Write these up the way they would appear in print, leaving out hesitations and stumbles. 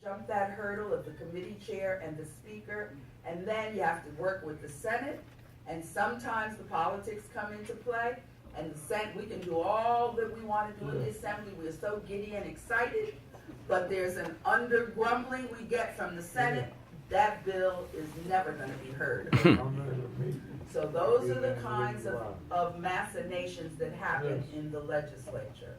jump that hurdle of the committee chair and the speaker, and then you have to work with the Senate, and sometimes the politics come into play, and the Senate, we can do all that we want to do in the Assembly, we're so giddy and excited, but there's an under-grumbling we get from the Senate, that bill is never going to be heard. So those are the kinds of machinations that happen in the legislature.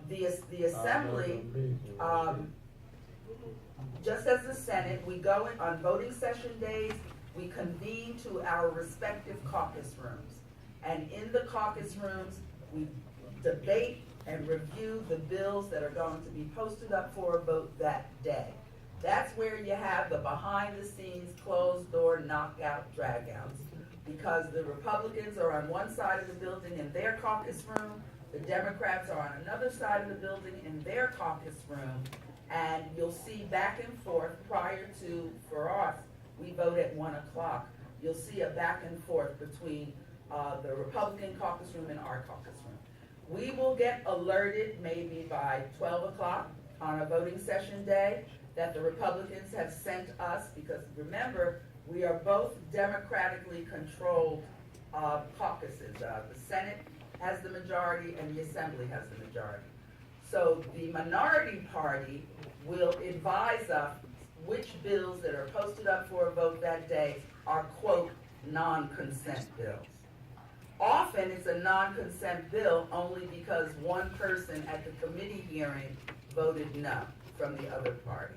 The Assembly, just as the Senate, we go in on voting session days, we convene to our respective caucus rooms. And in the caucus rooms, we debate and review the bills that are going to be posted up for a vote that day. That's where you have the behind-the-scenes, closed-door, knockout, dragouts. Because the Republicans are on one side of the building in their caucus room, the Democrats are on another side of the building in their caucus room, and you'll see back and forth prior to, for us, we vote at 1 o'clock. You'll see a back and forth between the Republican caucus room and our caucus room. We will get alerted maybe by 12 o'clock on a voting session day that the Republicans have sent us, because remember, we are both democratically controlled caucuses. The Senate has the majority and the Assembly has the majority. So the minority party will advise us which bills that are posted up for a vote that day are, quote, non-consent bills. Often it's a non-consent bill only because one person at the committee hearing voted no from the other party.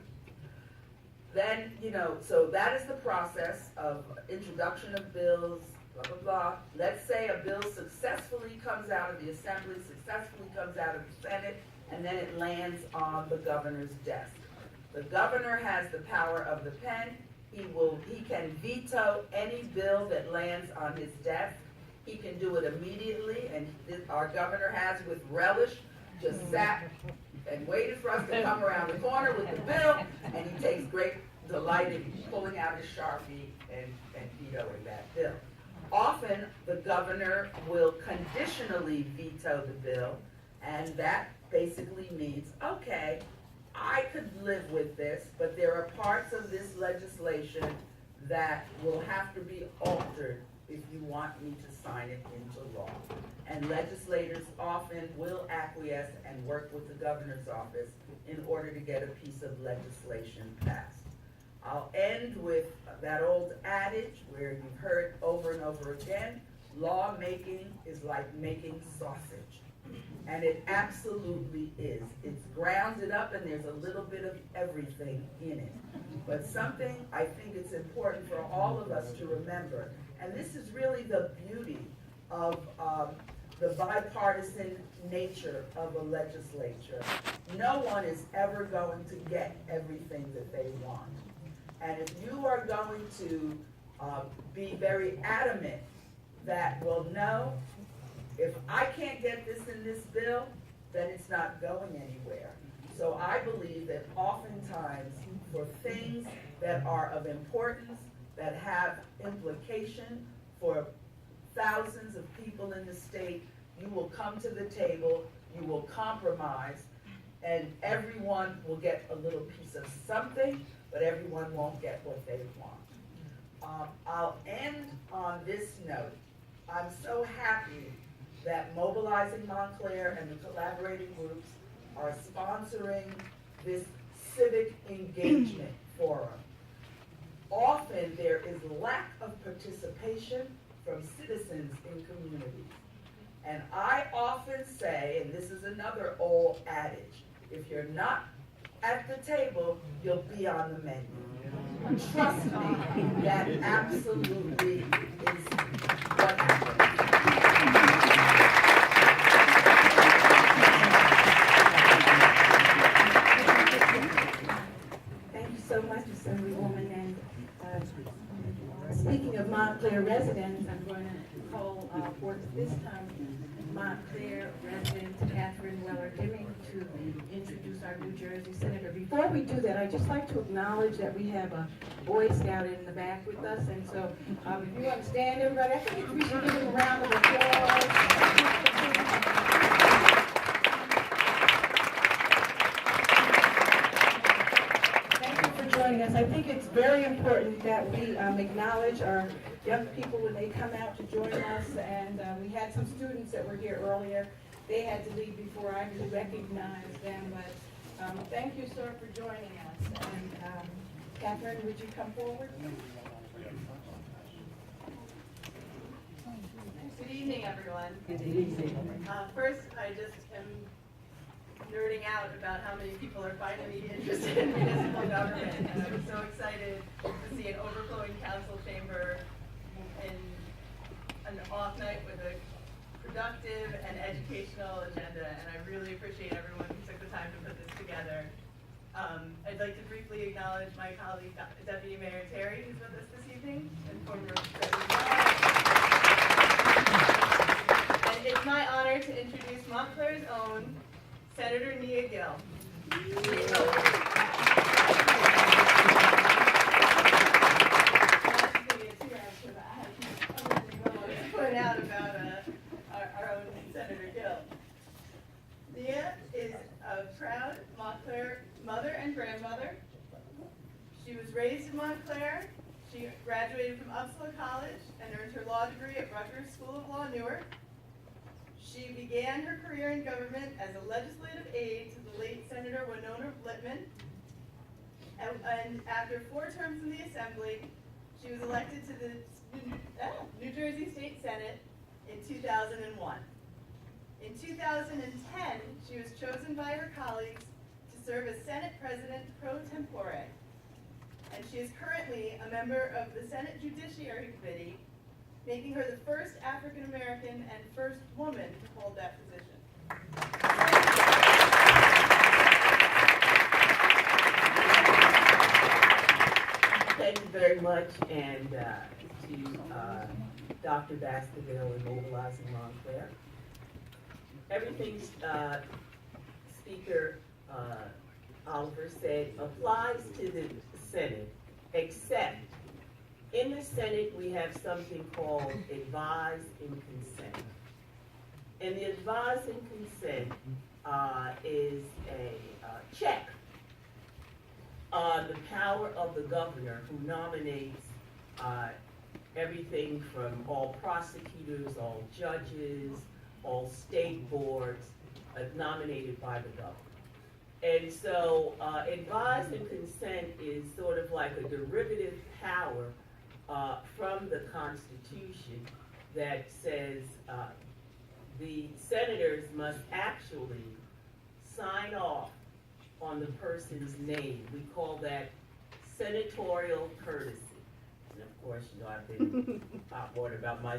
Then, so that is the process of introduction of bills, blah, blah, blah. Let's say a bill successfully comes out of the Assembly, successfully comes out of the Senate, and then it lands on the governor's desk. The governor has the power of the pen. He can veto any bill that lands on his desk. He can do it immediately, and our governor has with relish just sat and waited for us to come around the corner with the bill, and he takes great delight in pulling out his Sharpie and vetoing that bill. Often, the governor will conditionally veto the bill, and that basically means, okay, I could live with this, but there are parts of this legislation that will have to be altered if you want me to sign it into law. And legislators often will acquiesce and work with the governor's office in order to get a piece of legislation passed. I'll end with that old adage where you've heard over and over again, lawmaking is like making sausage. And it absolutely is. It's grounded up and there's a little bit of everything in it. But something I think it's important for all of us to remember, and this is really the beauty of the bipartisan nature of a legislature. No one is ever going to get everything that they want. And if you are going to be very adamant that, well, no, if I can't get this in this bill, then it's not going anywhere. So I believe that oftentimes for things that are of importance, that have implication for thousands of people in the state, you will come to the table, you will compromise, and everyone will get a little piece of something, but everyone won't get what they want. I'll end on this note. I'm so happy that Mobilizing Montclair and the collaborating groups are sponsoring this civic engagement forum. Often there is lack of participation from citizens in communities. And I often say, and this is another old adage, if you're not at the table, you'll be on the menu. Trust me, that absolutely is what happens. Thank you so much, Assemblywoman. And speaking of Montclair residents, I'm going to call forth this time Montclair resident Catherine Weller-Dimming to introduce our New Jersey Senator. Before we do that, I'd just like to acknowledge that we have a Boy Scout in the back with us, and so if you understand, everybody, I think we should give him a round of applause. joining us. I think it's very important that we acknowledge our young people when they come out to join us. And we had some students that were here earlier. They had to leave before I could recognize them. But thank you, sir, for joining us. And Catherine, would you come forward? Good evening, everyone. Good evening. First, I just am nerding out about how many people are finally interested in municipal government, and I'm so excited to see an overflowing council chamber in an off night with a productive and educational agenda, and I really appreciate everyone who took the time to put this together. I'd like to briefly acknowledge my colleague, Deputy Mayor Terry, who's with us this evening, and former President. And it's my honor to introduce Montclair's own Senator Renee Gill. Point out about our own Senator Gill. Nia is a proud Montclair mother and grandmother. She was raised in Montclair. She graduated from Uppsala College and earned her law degree at Rutgers School of Law, Newark. She began her career in government as a legislative aide to the late Senator Winona Littman. And after 4 terms in the Assembly, she was elected to the New Jersey State Senate in 2001. In 2010, she was chosen by her colleagues to serve as Senate President pro tempore. And she is currently a member of the Senate Judiciary Committee, making her the first African American and first woman to hold that position. Thank you very much, and to Dr. Baskerville and Mobilizing Montclair. Everything Speaker Oliver said applies to the Senate, except in the Senate we have something called advise and consent. And the advise and consent is a check on the power of the governor, who nominates everything from all prosecutors, all judges, all state boards, nominated by the governor. And so advise and consent is sort of like a derivative power from the Constitution that says the senators must actually sign off on the person's name. We call that senatorial courtesy. And of course, you know, I've been hot water about my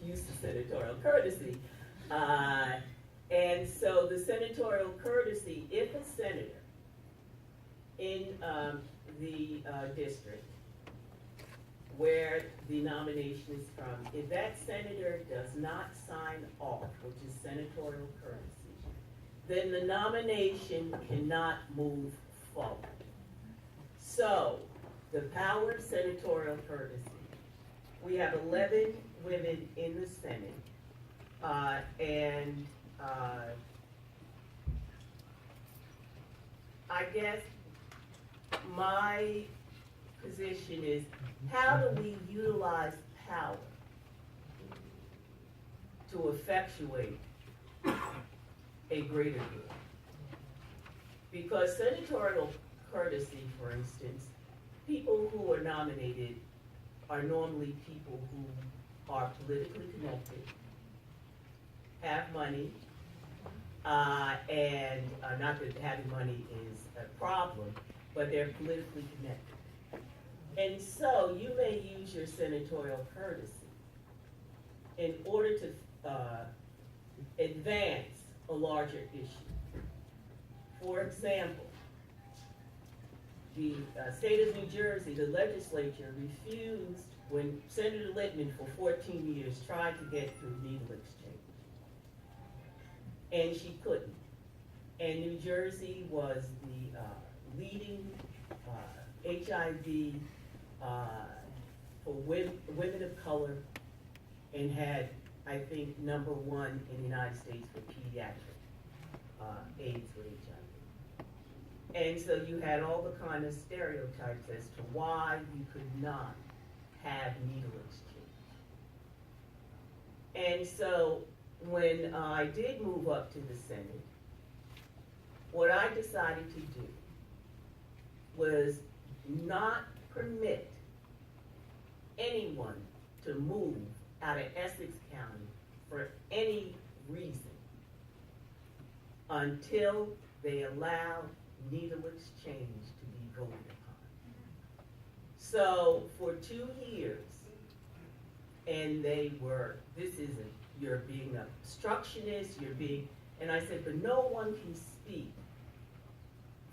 use of senatorial courtesy. And so the senatorial courtesy, if a senator in the district where the nomination is from, if that senator does not sign off, which is senatorial courtesy, then the nomination cannot move forward. So, the power of senatorial courtesy. We have 11 women in the Senate, and I guess my position is, how do we utilize power to effectuate a greater good? Because senatorial courtesy, for instance, people who are nominated are normally people who are politically connected, have money, and not that having money is a problem, but they're politically connected. And so you may use your senatorial courtesy in order to advance a larger issue. For example, the state of New Jersey, the legislature refused when Senator Littman for 14 years tried to get through needle exchange. And she couldn't. And New Jersey was the leading HIV for women of color, and had, I think, #1 in the United States for pediatric AIDS with HIV. And so you had all the kind of stereotypes as to why you could not have needle exchange. And so when I did move up to the Senate, what I decided to do was not permit anyone to move out of Essex County for any reason until they allowed needle exchange to be voted upon. So for 2 years, and they were, you're being an obstructionist, and I said, but no one can speak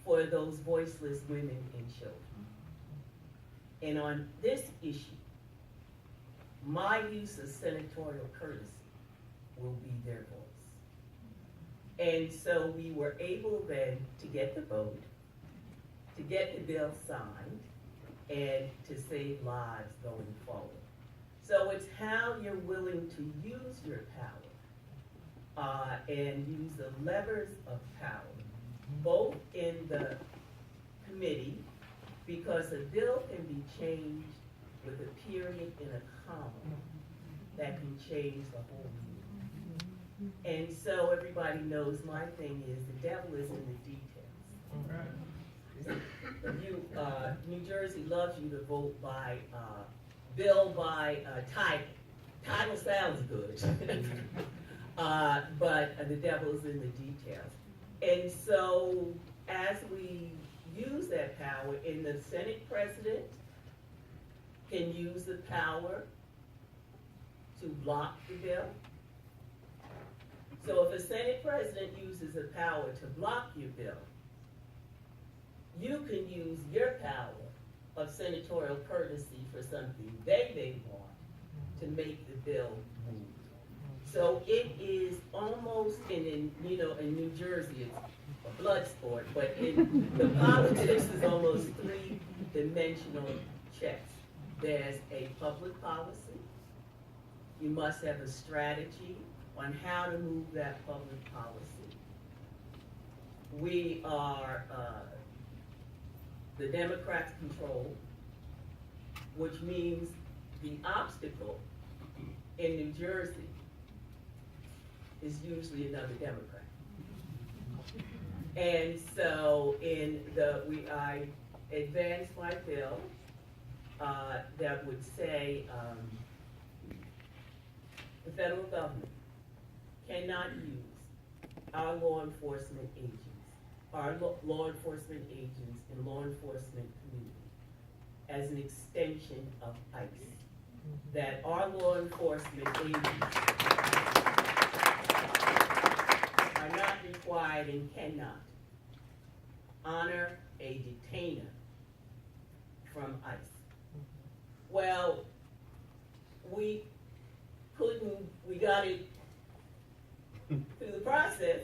for those voiceless women and children. And on this issue, my use of senatorial courtesy will be their voice. And so we were able then to get the vote, to get the bill signed, and to save lives going forward. So it's how you're willing to use your power and use the levers of power, both in the committee, because a bill can be changed with a period and a comma that can change the whole meeting. And so everybody knows my thing is the devil is in the details. New Jersey loves you to vote by bill by title. Title sounds good, but the devil's in the details. And so as we use that power, and the Senate president can use the power to block the bill. So if a Senate president uses the power to block your bill, you can use your power of senatorial courtesy for something they want to make the bill move. So it is almost in New Jersey, it's a blood sport, but in the politics is almost 3-dimensional chess. There's a public policy. You must have a strategy on how to move that public policy. We are, the Democrats control, which means the obstacle in New Jersey is usually another Democrat. And so I advanced my bill that would say the federal government cannot use our law enforcement agents and law enforcement community as an extension of ICE. That our law enforcement agents are not required and cannot honor a detainer from ICE. Well, we got it through the process,